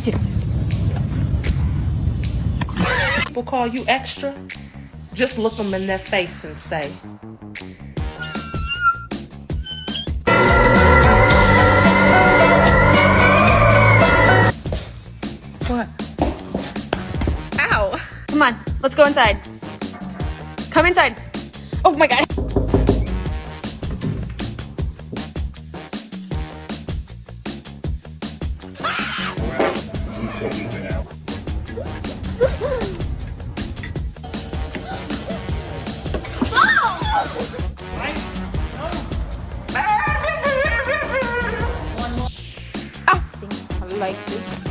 touch it. People call you extra, just look them in their face and say, What? Ow! Come on, let's go inside. Come inside. Oh my god. I think I like this.